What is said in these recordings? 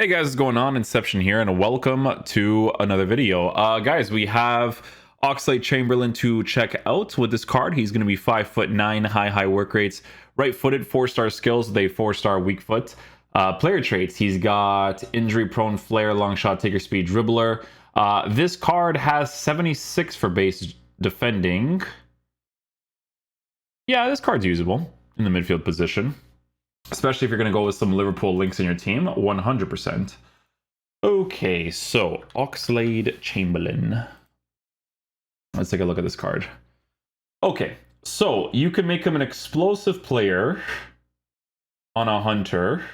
Hey guys, what's going on? Inception here, and welcome to another video. Guys, we have OXLADE-CHAMBERLAIN to check out with this card. He's going to be 5'9", high work rates, right-footed, 4-star skills with a 4-star weak foot. Player traits, he's got injury-prone flair, long shot, taker speed, dribbler. This card has 76 for base defending. Yeah, this card's usable in the midfield position. Especially if you're going to go with some Liverpool links in your team, 100%. Okay, so OXLADE-CHAMBERLAIN. Let's take a look at this card. Okay, so you can make him an explosive player on a hunter.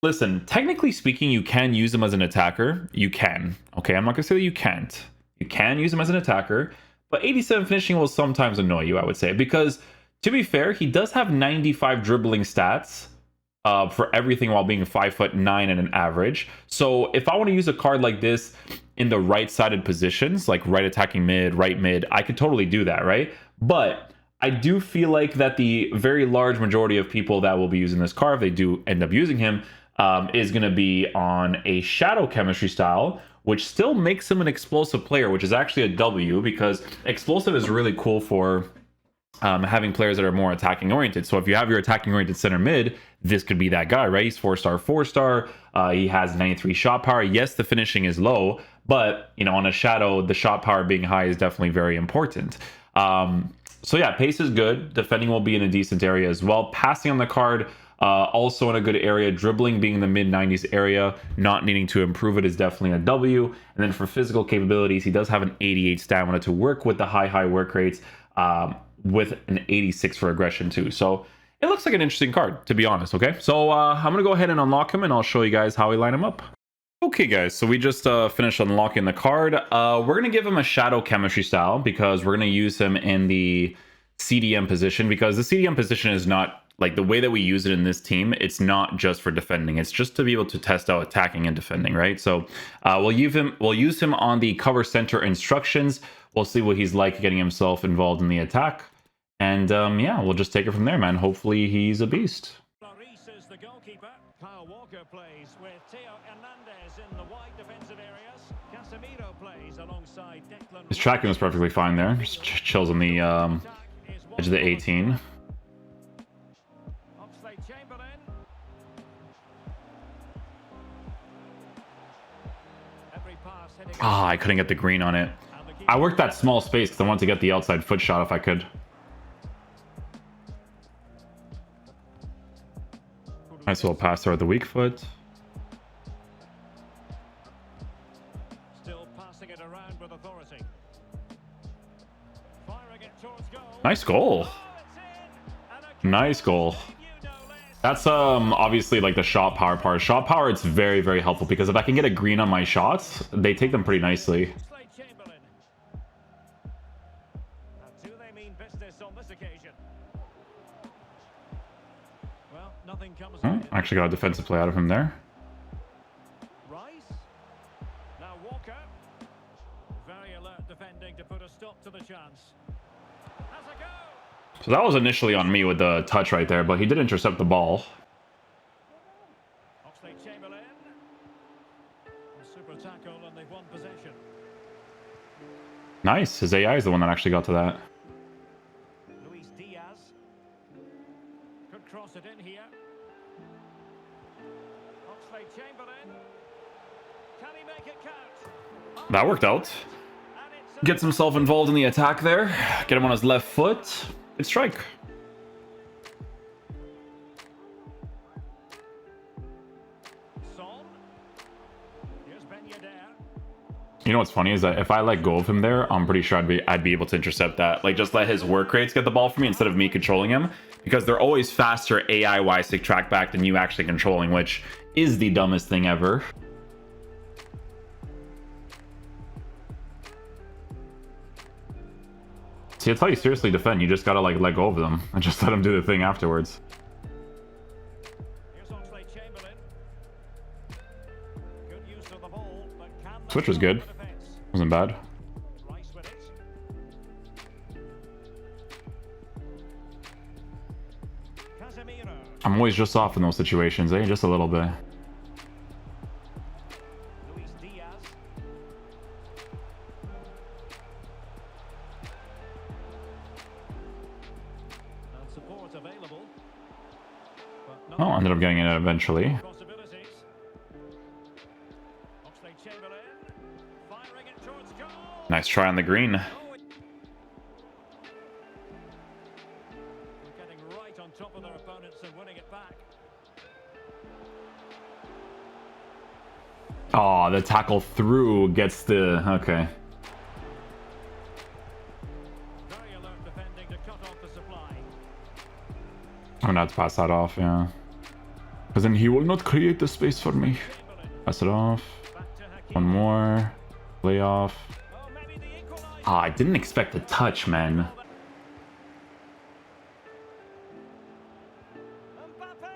Listen, technically speaking, you can use him as an attacker. You can. Okay, I'm not going to say that you can't. You can use him as an attacker, but 87 finishing will sometimes annoy you, I would say, because to be fair, he does have 95 dribbling stats for everything while being 5'9" and an average. So if I want to use a card like this in the right-sided positions, like right attacking mid, right mid, I could totally do that, right? But I do feel like that the very large majority of people that will be using this card, if they do end up using him, is going to be on a shadow chemistry style, which still makes him an explosive player, which is actually a W, because explosive is really cool for having players that are more attacking oriented. So if you have your attacking oriented center mid, this could be that guy, right? He's 4-star. He has 93 shot power. Yes, the finishing is low, but you know, on a shadow, the shot power being high is definitely very important. So yeah, pace is good. Defending will be in a decent area as well. Passing on the card, also in a good area. Dribbling being in the mid 90s area, not needing to improve it, is definitely a W. And then for physical capabilities, he does have an 88 stamina to work with the high work rates. With an 86 for aggression too. So it looks like an interesting card, to be honest. Okay, so I'm gonna go ahead and unlock him, and I'll show you guys how we line him up. Okay guys, so we just finished unlocking the card. We're gonna give him a shadow chemistry style because we're gonna use him in the CDM position, because the CDM position is not like the way that we use it in this team. It's not just for defending, it's just to be able to test out attacking and defending, right? So we'll use him on the cover center instructions. We'll see what he's like getting himself involved in the attack. And yeah, we'll just take it from there, man. Hopefully he's a beast. Is the goalkeeper. Kyle Walker plays with Theo Hernandez in the wide defensive areas. Casemiro plays alongside Declan. His tracking was perfectly fine there. Just chills on the edge of the 18. OXLADE-CHAMBERLAIN. Every pass heading. Ah, I couldn't get the green on it. I worked that small space because I wanted to get the outside foot shot if I could. Nice little pass there with the weak foot. Still passing it around with authority. Firing it towards goal. Nice goal. Nice goal. That's obviously like the shot power part. Shot power, it's very helpful because if I can get a green on my shots, they take them pretty nicely. OXLADE-CHAMBERLAIN. Do they mean business on this occasion? Well, nothing comes Actually got a defensive play out of him there. Rice. Now Walker. Very alert defending to put a stop to the chance. Has a go. So that was initially on me with the touch right there, but he did intercept the ball. OXLADE-CHAMBERLAIN. A super tackle and they've won possession. Nice. His AI is the one that actually got to that. Luis Diaz. Could cross it in here. OXLADE-CHAMBERLAIN. Can he make it count? That worked out. And it's Gets himself involved in the attack there. Get him on his left foot. Good strike. Son. Here's Ben Yedder. You know what's funny is that if I let go of him there, I'm pretty sure I'd be able to intercept that. Like, just let his work rates get the ball for me instead of me controlling him, because they're always faster AI-wise to track back than you actually controlling, which is the dumbest thing ever. See, that's how you seriously defend. You just gotta like let go of them and just let them do the thing afterwards. Here's OXLADE-CHAMBERLAin. Good use of the ball, but can they Switch was good. stop the defense? Wasn't bad. Rice with it. Casemiro. I'm always just off in those situations, eh? Just a little bit. Ended up getting it eventually. Possibilities. OXLADE-CHAMBERLAIN firing it towards goal. Nice try on the green. Getting right on top of their opponents and winning it back. Oh, the tackle through gets the... Okay. Very alert defending to cut off the supply. I'm gonna have to pass that off, yeah. Because then he will not create the space for me. Pass it off. Back to Hakim. One more. Play off. Oh, maybe the equalizer. Ah, I didn't expect the touch, man. Mbappe.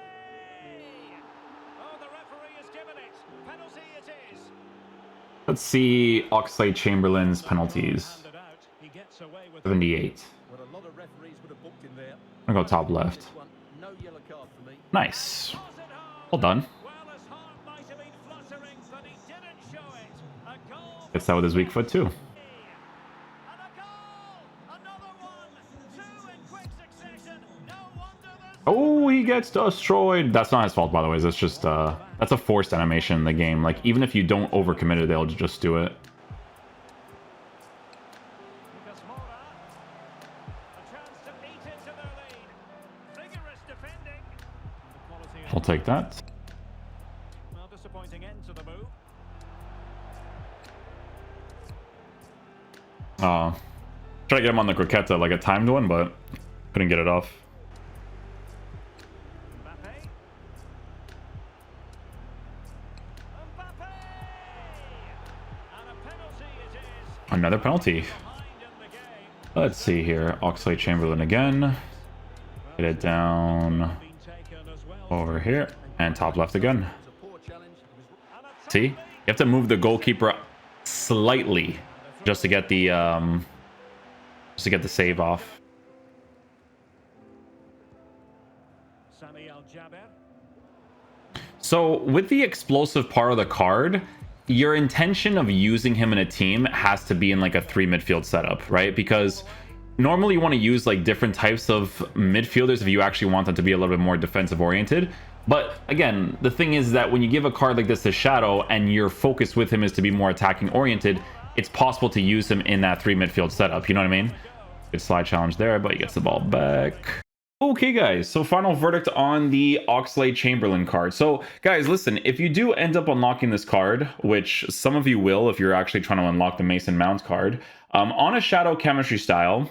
Oh, the referee has given it. Penalty it is. Let's see OXLADE-CHAMBERLAIN's penalties. Handed out. He gets away with 78. Well, a lot of referees would have booked in there. I'm gonna go top left. This one, no yellow card for me. Nice. Was it home? Well done. Well, his heart might have been fluttering, but he didn't show it. A goal. Gets that with his weak foot too. And a goal! Another one! Two in quick succession. No wonder there's... Oh, he gets destroyed. That's not his fault, by the way. That's just that's a forced animation in the game. Like, even if you don't overcommit it, they'll just do it. Lucas Moura. A chance to eat into their lead. Vigorous defending. The quality I'll take that. well, disappointing end to the move. Try to get him on the croqueta, like a timed one, but couldn't get it off. Mbappe. Mbappe! And a penalty it is. Another penalty. Behind in the game. Let's see here. OXLADE-CHAMBERLAIN again. Get it down Been taken as well. over here. And top left again. It's a poor challenge. It was And a See? You have to move the goalkeeper slightly just to get the save off. Sami Al-Jaber. So with the explosive part of the card, your intention of using him in a team has to be in like a 3 midfield setup, right? Because normally you want to use like different types of midfielders if you actually want them to be a little bit more defensive oriented. But again, the thing is that when you give a card like this to Shadow and your focus with him is to be more attacking oriented, it's possible to use him in that 3 midfield setup. You know what I mean? Good slide challenge there, but he gets the ball back. Okay, guys, so final verdict on the OXLADE-CHAMBERLAIN card. So, guys, listen, if you do end up unlocking this card, which some of you will if you're actually trying to unlock the Mason Mount card, on a Shadow chemistry style,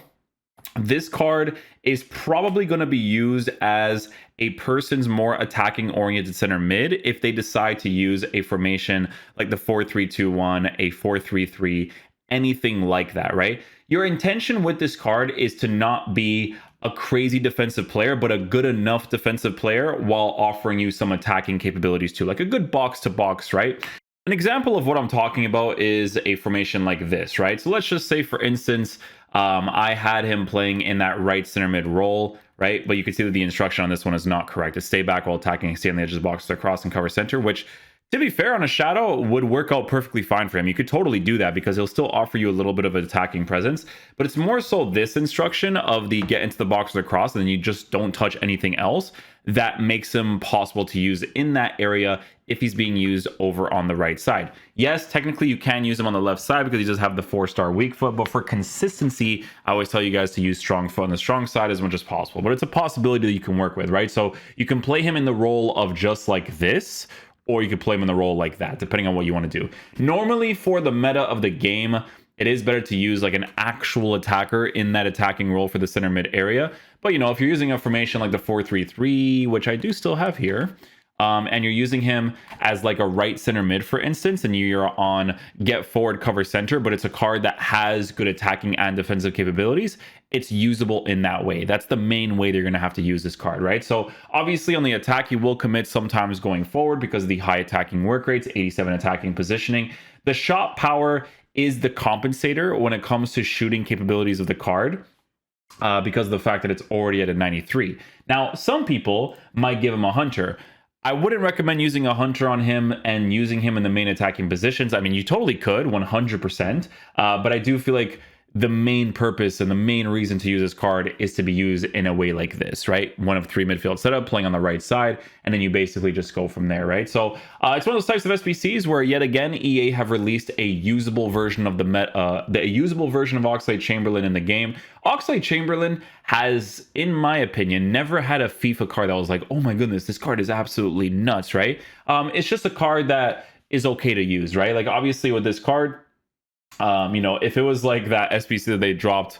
this card is probably going to be used as a person's more attacking oriented center mid if they decide to use a formation like the 4-3-2-1, a 4-3-3, anything like that, right? Your intention with this card is to not be a crazy defensive player, but a good enough defensive player while offering you some attacking capabilities too, like a good box to box, right? An example of what I'm talking about is a formation like this, right? So let's just say, for instance, I had him playing in that right center mid role, right? But you can see that the instruction on this one is not correct. To stay back while attacking, stay on the edge of the box, to cross and cover center, which, to be fair, on a Shadow would work out perfectly fine for him. You could totally do that because he'll still offer you a little bit of an attacking presence. But it's more so this instruction of the get into the box with a cross and then you just don't touch anything else that makes him possible to use in that area if he's being used over on the right side. Yes, technically you can use him on the left side because he does have the 4-star weak foot, but for consistency, I always tell you guys to use strong foot on the strong side as much as possible. But it's a possibility that you can work with, right? So you can play him in the role of just like this, or you could play him in the role like that, depending on what you want to do. Normally, for the meta of the game, it is better to use like an actual attacker in that attacking role for the center mid area. But, you know, if you're using a formation like the 4-3-3, which I do still have here, and you're using him as like a right center mid, for instance, and you're on get forward, cover center, but it's a card that has good attacking and defensive capabilities, it's usable in that way. That's the main way that you're going to have to use this card, right? So obviously on the attack, you will commit sometimes going forward because of the high attacking work rates, 87 attacking positioning. The shot power is the compensator when it comes to shooting capabilities of the card, because of the fact that it's already at a 93. Now, some people might give him a hunter. I wouldn't recommend using a hunter on him and using him in the main attacking positions. I mean, you totally could, 100%. But I do feel like the main purpose and the main reason to use this card is to be used in a way like this, right? One of three midfield setup, playing on the right side, and then you basically just go from there, right? So it's one of those types of SBCs where, yet again, EA have released a usable version of the usable version of OXLADE-CHAMBERLAIN in the game. OXLADE-CHAMBERLAIN has, in my opinion, never had a FIFA card that was like, oh my goodness, this card is absolutely nuts, right? It's just a card that is okay to use, right? Like, obviously with this card, you know, if it was like that SBC that they dropped,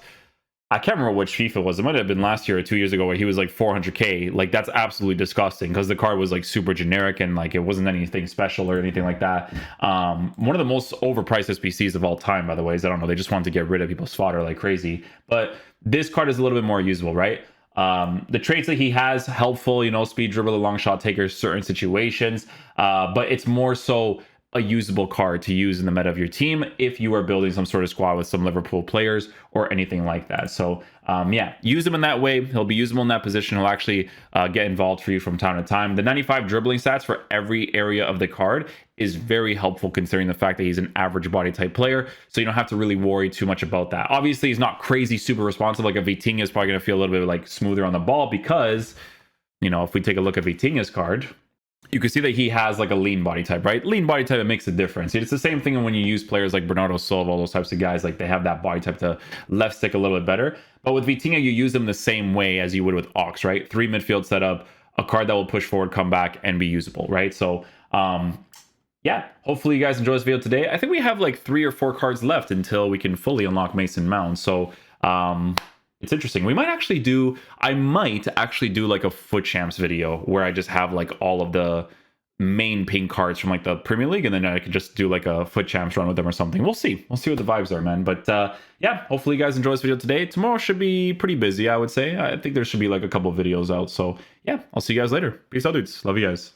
I can't remember which FIFA it was. It might have been last year or 2 years ago, where he was like 400k. Like, that's absolutely disgusting because the card was like super generic and like it wasn't anything special or anything like that. One of the most overpriced SBCs of all time, by the way, is, I don't know, they just wanted to get rid of people's fodder like crazy. But this card is a little bit more usable, right? The traits that he has, helpful, you know, speed dribbler, long shot taker, certain situations, but it's more so a usable card to use in the meta of your team if you are building some sort of squad with some Liverpool players or anything like that. So yeah, use him in that way. He'll be usable in that position. He'll actually get involved for you from time to time. The 95 dribbling stats for every area of the card is very helpful, considering the fact that he's an average body type player, so you don't have to really worry too much about that. Obviously, he's not crazy super responsive. Like a Vitinha is probably going to feel a little bit like smoother on the ball because, you know, if we take a look at Vitinha's card, you can see that he has like a lean body type, right? Lean body type, it makes a difference. It's the same thing when you use players like Bernardo Silva, all those types of guys, like they have that body type to left stick a little bit better. But with Vitinha, you use them the same way as you would with Ox, right? 3 midfield setup, a card that will push forward, come back, and be usable, right? So, yeah, hopefully you guys enjoy this video today. I think we have like 3 or 4 cards left until we can fully unlock Mason Mount. So, it's interesting. I might actually do like a FUT Champs video where I just have like all of the main pink cards from like the Premier League, and then I could just do like a FUT Champs run with them or something. We'll see what the vibes are, man. But yeah, hopefully you guys enjoy this video today. Tomorrow should be pretty busy, I would say. I think there should be like a couple of videos out. So yeah, I'll see you guys later. Peace out, dudes. Love you guys.